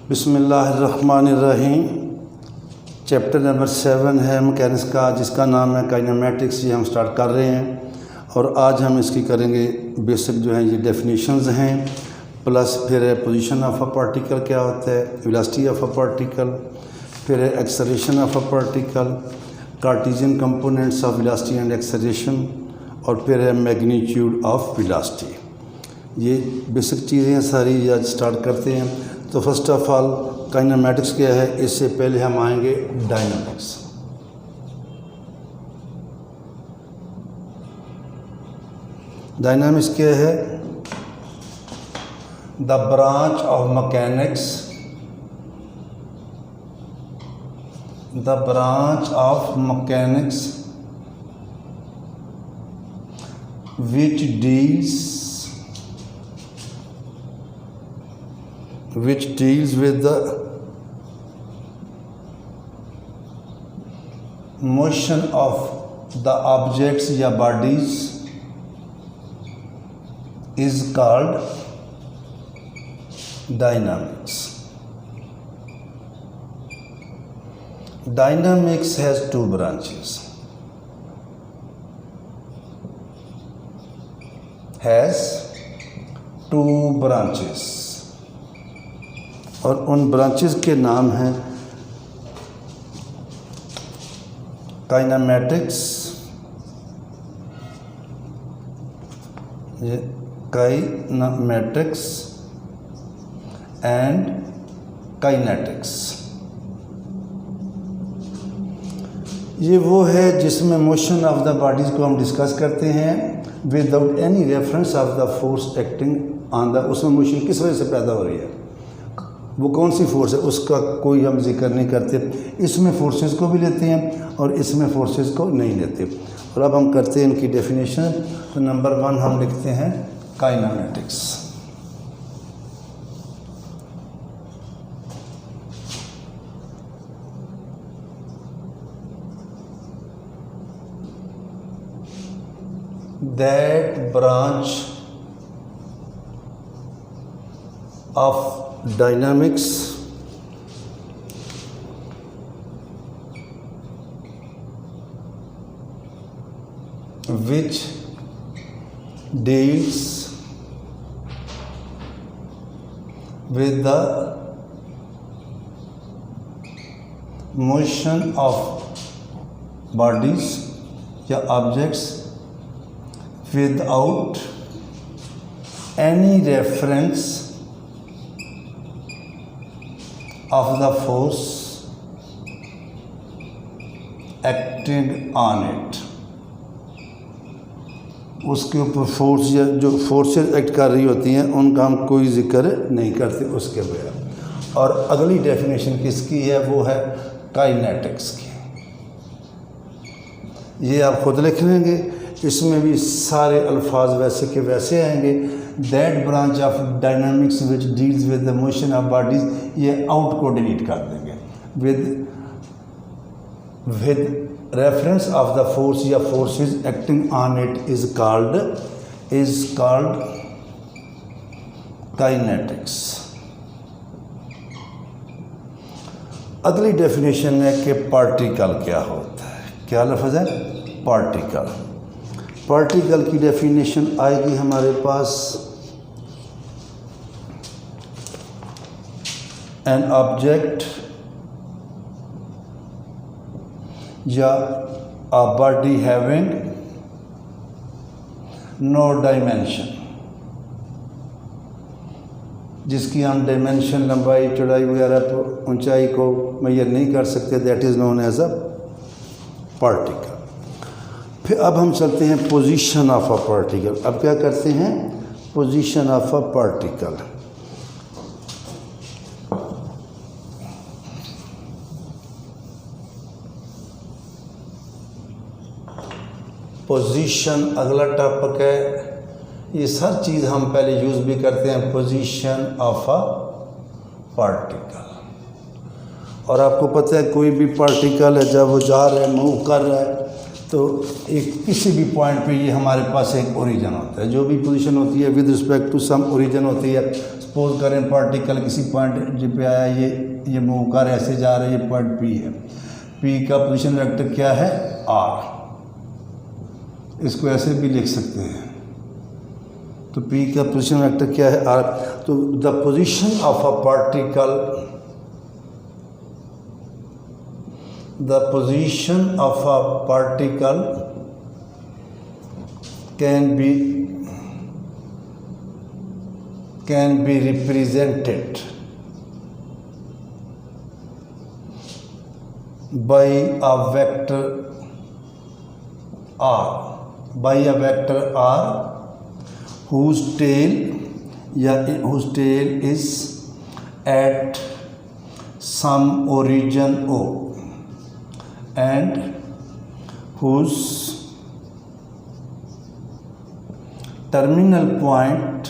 बिस्मिल्लाहिर्रहमानिर्रहीम। Chapter number 7 है mechanics का, जिसका नाम है काइनेमैटिक्स। ये हम स्टार्ट कर रहे हैं और आज हम इसकी करेंगे बेसिक जो हैं ये डेफिनेशंस हैं, प्लस फिर है पोजीशन ऑफ अ पार्टिकल क्या होता है, वेलोसिटी ऑफ अ पार्टिकल, फिर है acceleration of a particle, Cartesian components of velocity and acceleration, और फिर है मैग्नीट्यूड ऑफ वेलोसिटी। ये बेसिक चीज़ें सारी आज स्टार्ट करते हैं। तो फर्स्ट ऑफ ऑल काइनेमैटिक्स क्या है, इससे पहले हम आएंगे डायनामिक्स। डायनामिक्स क्या है? The branch of mechanics, the branch of mechanics which deals with the motion of the objects या bodies is called dynamics. Dynamics has two branches. Has two branches, और उन ब्रांचेस के नाम हैं काइनेमैटिक्स, ये kinematics and kinetics. ये वो है जिसमें मोशन ऑफ द बॉडीज़ को हम डिस्कस करते हैं without any reference of the force acting on the. उसमें मोशन किस वजह से पैदा हो रही है, वो कौन सी फोर्स है, उसका कोई हम जिक्र नहीं करते। इसमें फोर्सेस को भी लेते हैं और इसमें फोर्सेस को नहीं लेते। और अब हम करते हैं इनकी डेफिनेशन। तो नंबर 1 हम लिखते हैं kinematics. That branch of dynamics which deals with the motion of bodies या objects without any reference of the force acting on it। उसके ऊपर फोर्स या जो फोर्सेस एक्ट कर रही होती हैं उनका हम कोई जिक्र नहीं करते उसके बगैर। और अगली डेफिनेशन किसकी है, वो है काइनेटिक्स की। ये आप खुद लिख लेंगे, इसमें भी सारे अल्फाज वैसे के वैसे आएंगे। That branch of dynamics which deals with the motion of bodies, ये आउट को डिलीट कर देंगे। With reference of the force या forces acting on it is called kinetics. अगली डेफिनेशन है कि पार्टिकल क्या होता है। क्या लफ्ज़ है? पार्टिकल। पार्टिकल की डेफिनेशन आएगी हमारे पास, एन ऑब्जेक्ट या a body having no dimension, जिसकी हम डायमेंशन लंबाई चौड़ाई वगैरह ऊंचाई को मेजर नहीं कर सकते, that is known as a particle. फिर अब हम चलते हैं पोजीशन ऑफ अ पार्टिकल। अब क्या करते हैं, position of a particle. Position अगला टॉपिक है। ये हर चीज़ हम पहले यूज़ भी करते हैं, पोजीशन ऑफ अ पार्टिकल। और आपको पता है कोई भी पार्टिकल है जब वो जा रहा है, मूव कर रहा है, तो एक किसी भी पॉइंट पे ये हमारे पास एक ओरिजिन होता है। जो भी पोजीशन होती है with respect to some origin होती है। सपोज करें पार्टिकल किसी पॉइंट जी पे आया, ये मूव कर ऐसे जा रहा है, ये पॉइंट पी है। पी का पोजीशन वेक्टर क्या है? आर। इसको ऐसे भी लिख सकते हैं। तो पी का पोजीशन वेक्टर क्या है? आर। तो the position of a particle, the position of a particle can be represented by a vector r, whose tail is at some origin O and whose terminal point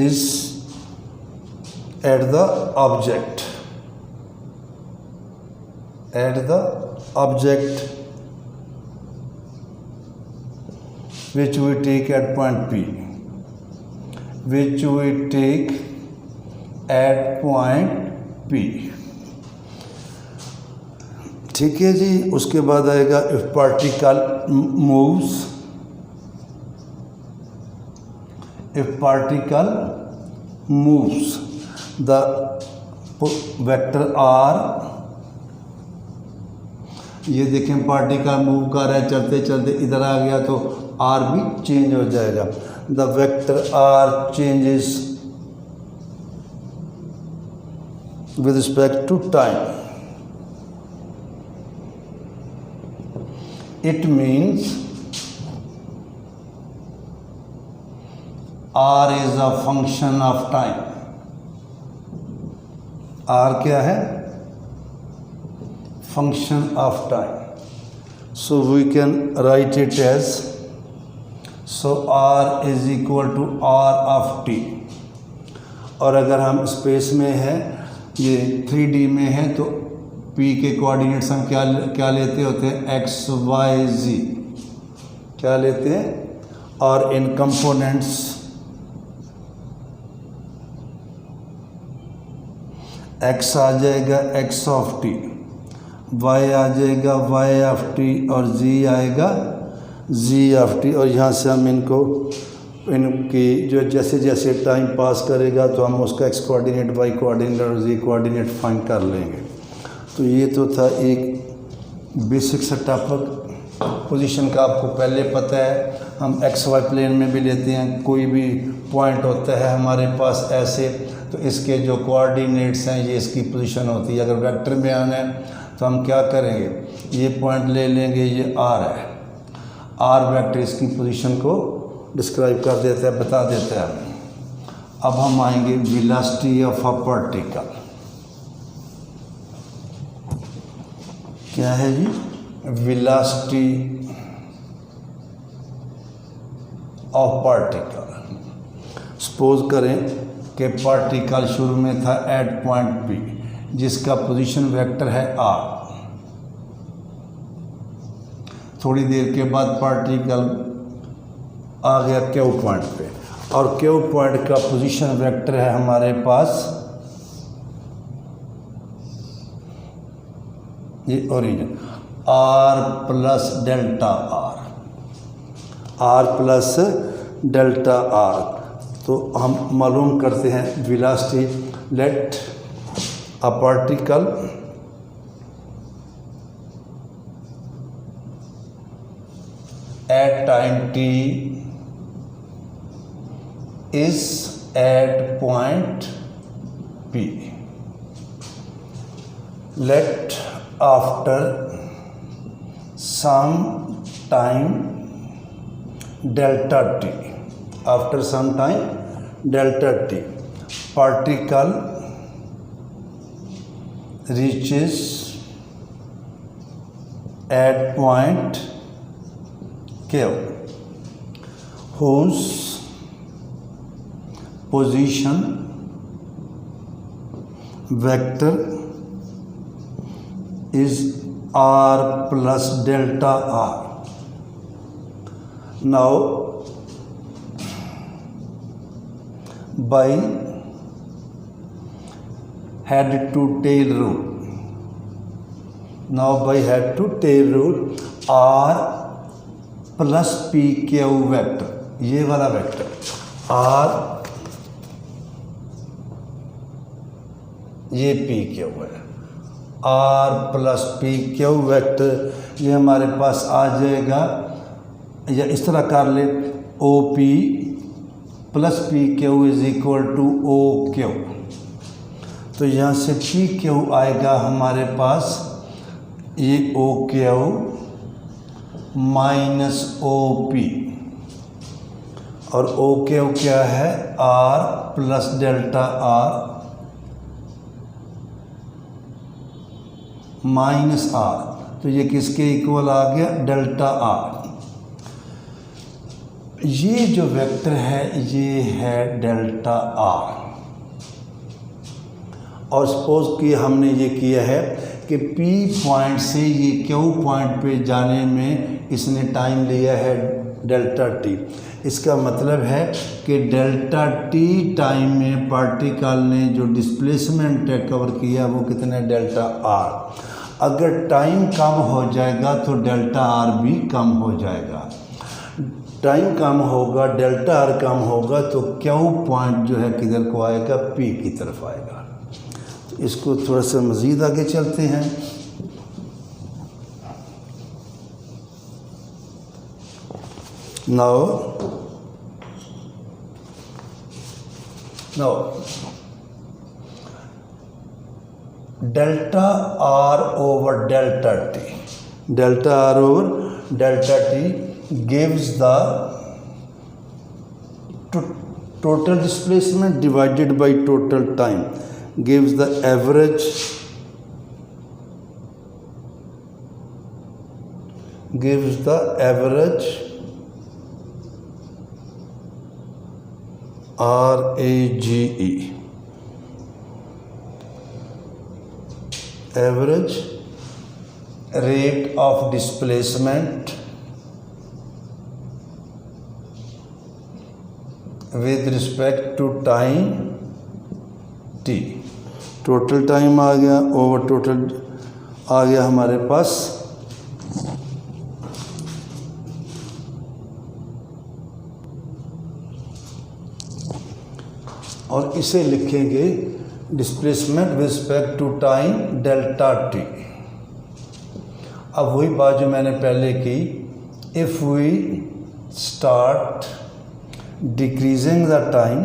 is at the object which we take at point P, ठीक है जी। उसके बाद आएगा if particle moves the vector R. ये देखें particle move कर रहा है, चलते चलते इधर आ गया तो आर भी चेंज हो जाएगा। The vector are changes with respect to time. It means R is a function of time. R क्या है? Function of time. So we can write it as, so R is equal to R of t. और अगर हम space में है, ये 3D में है, तो P के कोऑर्डिनेट्स हम क्या लेते होते हैं? x, y, z क्या लेते हैं? और इन कंपोनेंट्स x आ जाएगा x ऑफ t, y आ जाएगा y ऑफ t और z आएगा z ऑफ t। और यहाँ से हम इनकी जो जैसे जैसे टाइम पास करेगा तो हम उसका x कोऑर्डिनेट, y कोऑर्डिनेट और z कोऑर्डिनेट फाइंड कर लेंगे। तो ये तो था एक बेसिक सा टॉपिक। पोजीशन का आपको पहले पता है, हम x y प्लेन में भी लेते हैं। कोई भी पॉइंट होता है हमारे पास ऐसे, तो इसके जो कोऑर्डिनेट्स हैं ये इसकी पोजीशन होती है। अगर वेक्टर में आना है तो हम क्या करेंगे? ये पॉइंट ले लेंगे, ये r है, r वेक्टर इसकी पोजीशन को डिस्क्राइब कर देता है, बता देता है। अब हम आएंगे वेलोसिटी ऑफ अ पार्टिकल। क्या है जी? Velocity of particle. सपोज करें कि पार्टिकल शुरू में था एट पॉइंट P, जिसका पोजीशन वेक्टर है r। थोड़ी देर के बाद पार्टिकल आ गया Q पॉइंट पे, और Q पॉइंट का पोजीशन वेक्टर है हमारे पास ये origin r plus delta r। तो हम मालूम करते हैं velocity. Let a particle at time t is at point P. Let after some time delta t, particle reaches at point Q, whose position vector is r plus delta r. Now by head to tail rule, r plus pq vector, ये वाला vector r, ये pq है, r plus pq vector, ये हमारे पास आ जाएगा, या इस तरह कर ले, OP plus PQ is equal to OQ। तो यहाँ से PQ आएगा हमारे पास ये OQ माइनस OP, और OQ क्या है, R plus delta R minus R, तो ये किसके इक्वल आ गया, डेल्टा R। ये जो वेक्टर है ये है डेल्टा R। और सपोज कि हमने ये किया है कि P पॉइंट से ये Q पॉइंट पे जाने में इसने टाइम लिया है डेल्टा T। इसका मतलब है कि डेल्टा T टाइम में पार्टिकल ने जो डिस्प्लेसमेंट कवर किया वो कितने, डेल्टा R। अगर टाइम कम हो जाएगा तो डेल्टा R भी कम हो जाएगा। टाइम कम होगा, डेल्टा R कम होगा, तो Q पॉइंट जो है किधर को आएगा, P की तरफ आएगा। तो इसको थोड़ा सा मज़ीद आगे चलते हैं। Now delta R over delta T, delta R over delta T gives the total displacement divided by total time, gives the average RAGE, average rate of displacement with respect to time t। Total time आ गया over total आ गया हमारे पास, और इसे लिखेंगे displacement with respect to time delta t. अब वही बात जो मैंने पहले की, if we start decreasing the time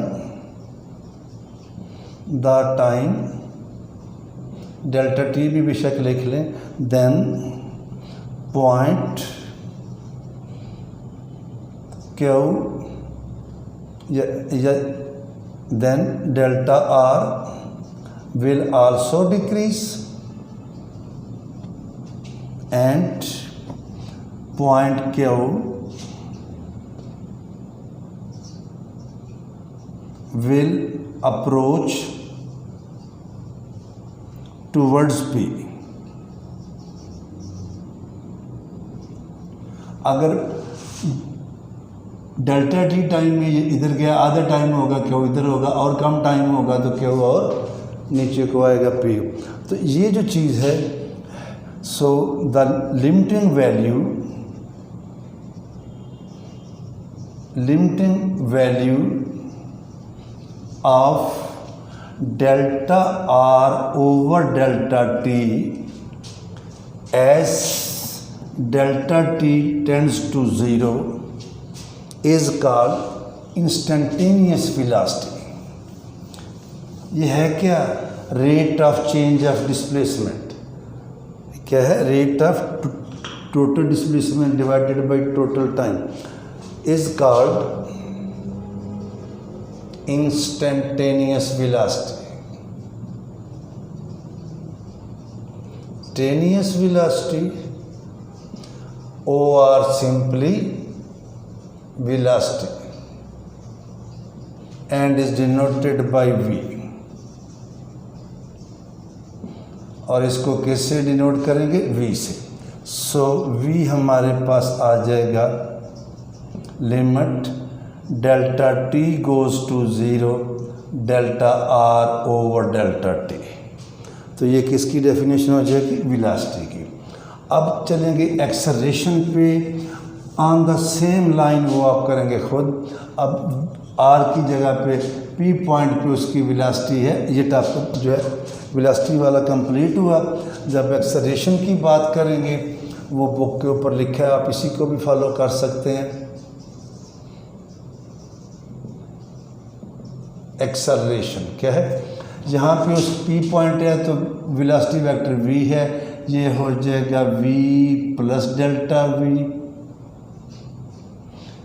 delta t भी बेशक लिख लें, then point Q then delta R will also decrease and point Q will approach towards P। अगर डेल्टा टी टाइम में ये इधर गया, आधा टाइम होगा क्यों इधर होगा, और कम टाइम होगा तो क्यों और नीचे को आएगा P। तो ये जो चीज़ है, so the limiting value of delta R over delta T as delta T tends to 0 is called instantaneous velocity। ये है क्या, rate of change of displacement. क्या है, rate of total displacement divided by total time is called instantaneous velocity। Taneous velocity or simply velocity and is denoted by V। और इसको किससे denote करेंगे, v से। सो v हमारे पास आ जाएगा limit delta t goes to 0 delta r over delta t। तो ये किसकी डेफिनेशन हो जाएगी, वेलोसिटी की। अब चलेंगे एक्सेलरेशन पे, ऑन द सेम लाइन वो आप करेंगे खुद। अब r की जगह पे p पॉइंट पे उसकी वेलोसिटी है। ये टॉपिक जो है वेलोसिटी वाला कंप्लीट हुआ। जब एक्सेलरेशन की बात करेंगे वो बुक के ऊपर लिखा है, आप इसी को भी फॉलो कर सकते हैं। एक्सेलरेशन क्या है, यहाँ पे उस p पॉइंट है तो वेलोसिटी वेक्टर v है, ये हो जाएगा v प्लस डेल्टा v,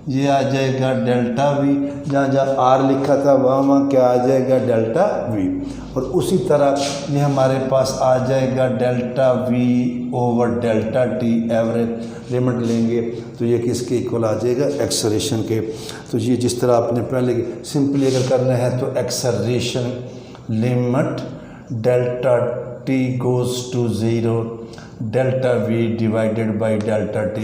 ये आ जाएगा डेल्टा v। जहाँ जहाँ r लिखा था वहाँ क्या आ जाएगा, डेल्टा v। और उसी तरह ये हमारे पास आ जाएगा delta v over delta t। Average limit लेंगे तो ये किसके इक्वल आ जाएगा, एक्सेलरेशन के। तो ये जिस तरह आपने पहले सिंपली अगर करना है तो acceleration limit delta t goes to 0 delta v divided by delta t।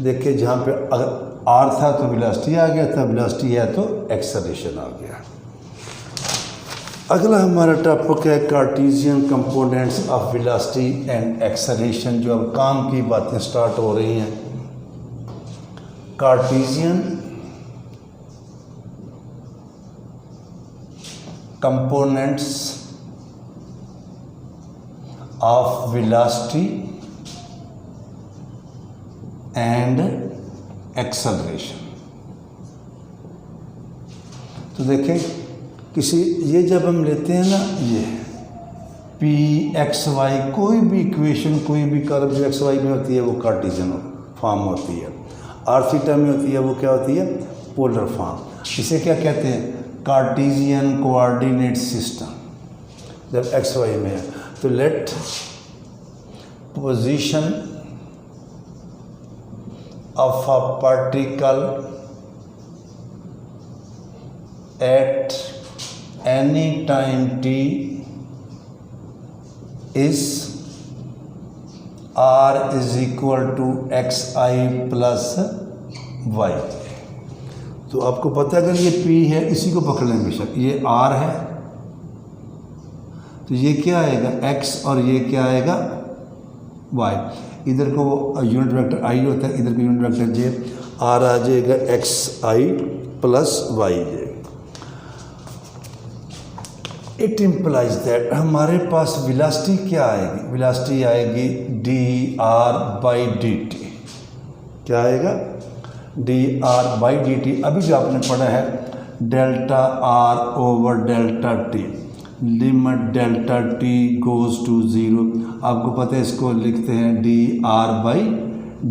देखिए जहाँ पे अगर r था तो वेलोसिटी आ गया था, वेलोसिटी है तो एक्सेलरेशन आ गया। अगला हमारा टॉपिक है Cartesian components of velocity and acceleration. जो अब काम की बातें स्टार्ट हो रही हैं। Cartesian components of velocity and acceleration. तो देखें किसी ये जब हम लेते हैं ना, ये पी एक्स वाई कोई भी इक्वेशन, कोई भी कर्व जो एक्स वाई में होती है वो कार्टेशियन फॉर्म होती है। आर थीटा में होती है वो क्या होती है, पोलर फॉर्म। इसे क्या कहते हैं, कार्टेशियन कोऑर्डिनेट सिस्टम। जब एक्स वाई में है तो let position of a particle at any time t is r is equal to xi plus y। तो आपको पता है अगर ये p है, इसी को पकड़ लें बेशक, ये r है तो ये क्या आएगा x और ये क्या आएगा y। इधर को यूनिट वेक्टर i होता है, इधर को यूनिट वेक्टर j, r आ जाएगा xi plus y j। It implies that हमारे पास वेलोसिटी क्या आएगी, वेलोसिटी आएगी dr बाई dt। क्या आएगा, dr बाई dt। अभी जो आपने पढ़ा है delta r over delta t, limit delta t goes to 0। आपको पता है इसको लिखते हैं dr बाई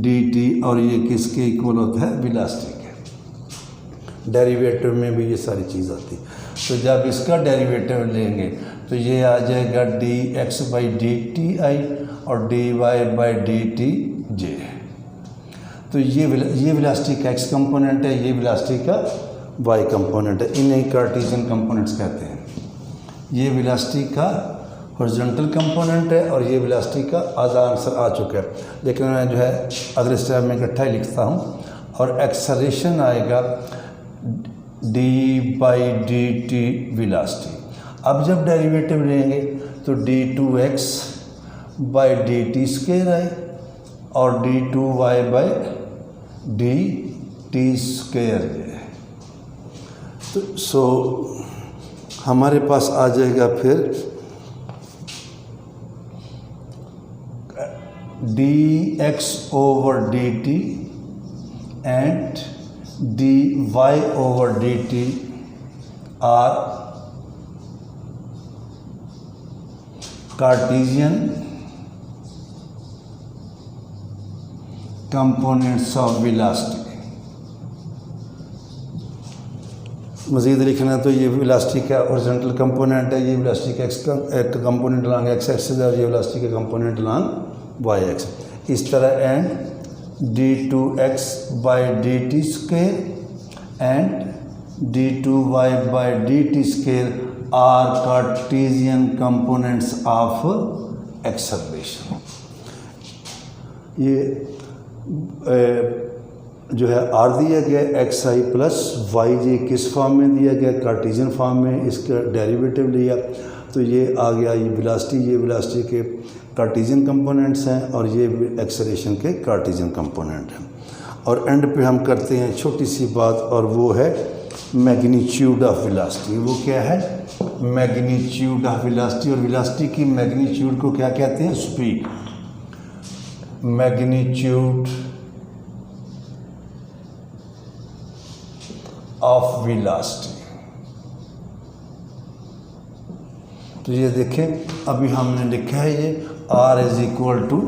dt, और ये किसके इक्वल होता है, वेलोसिटी के। डेरिवेटिव में भी ये सारी चीज़ आती है। तो जब इसका डेरिवेटिव लेंगे तो ये आ जाएगा dx बाई dt i और dy बाई dt j। तो ये वेलोसिटी का x कंपोनेंट है, ये वेलोसिटी का y कंपोनेंट है। इन्हें कार्टेशियन कंपोनेंट्स कहते हैं। ये वेलोसिटी का हॉरिजॉन्टल कंपोनेंट है और ये वेलोसिटी का आधा आंसर आ चुका है, लेकिन मैं जो है अगले स्टेप में इकट्ठा ही लिखता हूँ। और एक्सेलरेशन आएगा d by d T velocity. अब जब डेरिवेटिव लेंगे तो d2x by d t square आए और d2y by d t square है। तो सो हमारे पास आ जाएगा फिर dx over dt and dy over dt are Cartesian components of velocity. मज़ीद लिखना है तो ये वेलोसिटी का हॉरिजॉन्टल कंपोनेंट है, ये वेलोसिटी का एक कंपोनेंट लॉन्ग एक्स एक्सिस है और ये वेलोसिटी का कंपोनेंट लॉन्ग वाई एक्सिस। इस तरह and d2x by d t square and d2y by d t square are Cartesian components of acceleration. ये जो है आर दिया गया x i plus y g किस फॉर्म में दिया गया, कार्टेशियन फॉर्म में, इसका डेरिवेटिव लिया तो ये आ गया ये वेलोसिटी, ये वेलोसिटी के कार्टेशियन कंपोनेंट्स हैं और ये एक्सेलरेशन के कार्टेशियन कंपोनेंट हैं। और एंड पे हम करते हैं छोटी सी बात और वो है मैग्नीट्यूड ऑफ वेलोसिटी। वो क्या है? Magnitude of velocity. और वेलोसिटी की मैग्नीट्यूड को क्या कहते हैं? स्पीड। Magnitude of velocity. तो ये देखें अभी हमने लिखा है ये R is equal to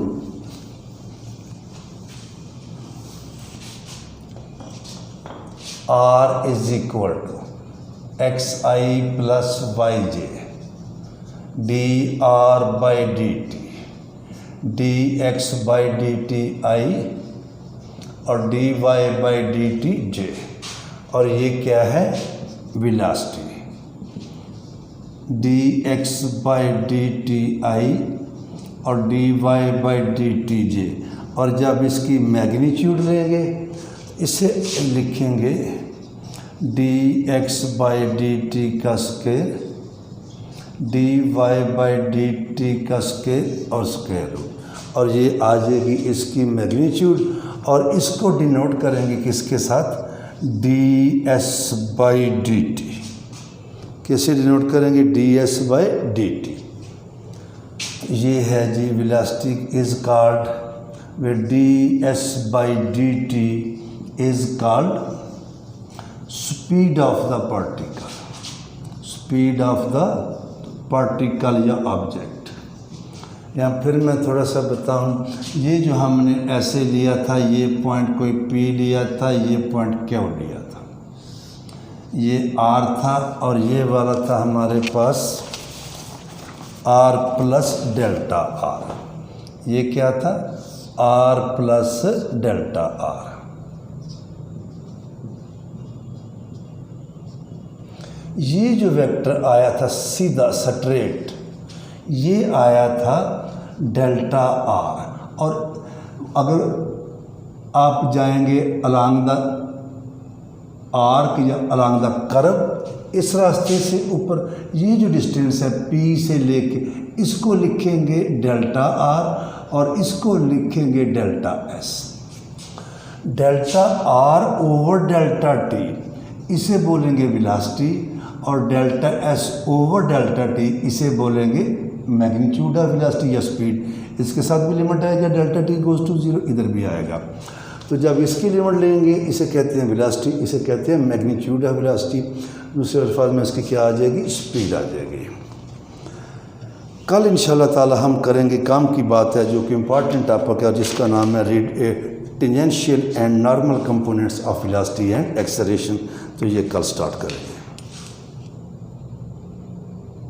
x i plus y j d r by d t d x by d t i और d y by d t j. और ये क्या है? Velocity d x by d t i और d y by d t j. और जब इसकी magnitude लेंगे इसे लिखेंगे d x by d t का square d y by d t का स्क्वायर और स्क्वायर रूट। और ये आ जाएगी इसकी मैग्नीट्यूड और इसको डिनोट करेंगे किसके साथ? D s by d t. कैसे डिनोट करेंगे? D s by d t. ये है जी velocity is called way d s by d t is called speed of the particle. Speed of the particle या object. या फिर मैं थोड़ा सा बताऊं, ये जो हमने ऐसे लिया था ये पॉइंट कोई पी लिया था, ये पॉइंट क्यों लिया था? ये आर था और ये वाला था हमारे पास आर प्लस डेल्टा आर। ये क्या था? R plus delta r. ये जो वेक्टर आया था सीधा स्ट्रेट, ये आया था डेल्टा आर। और अगर आप जाएंगे अलॉन्ग द आर्क या अलॉन्ग द कर्व, इस रास्ते से ऊपर ये जो डिस्टेंस है पी से लेके इसको लिखेंगे डेल्टा आर और इसको लिखेंगे delta S. Delta R over delta T इसे बोलेंगे वेलोसिटी और delta S over delta T इसे बोलेंगे मैग्नीट्यूड ऑफ वेलोसिटी या स्पीड। इसके साथ भी लिमिट आएगा डेल्टा टी गोज टू 0, इधर भी आएगा। तो जब इसकी लिमिट लेंगे इसे कहते हैं वेलोसिटी, इसे कहते हैं मैग्नीट्यूड ऑफ वेलोसिटी। दूसरे अल्फाज में इसकी क्या आ जाएगी? स्पीड आ जाएगी। कल इंशाल्लाह ताला हम करेंगे काम की बात है जो कि इम्पॉर्टेंट टॉपिक है जिसका नाम है tangential and normal components of velocity and acceleration. तो ये कल स्टार्ट करेंगे।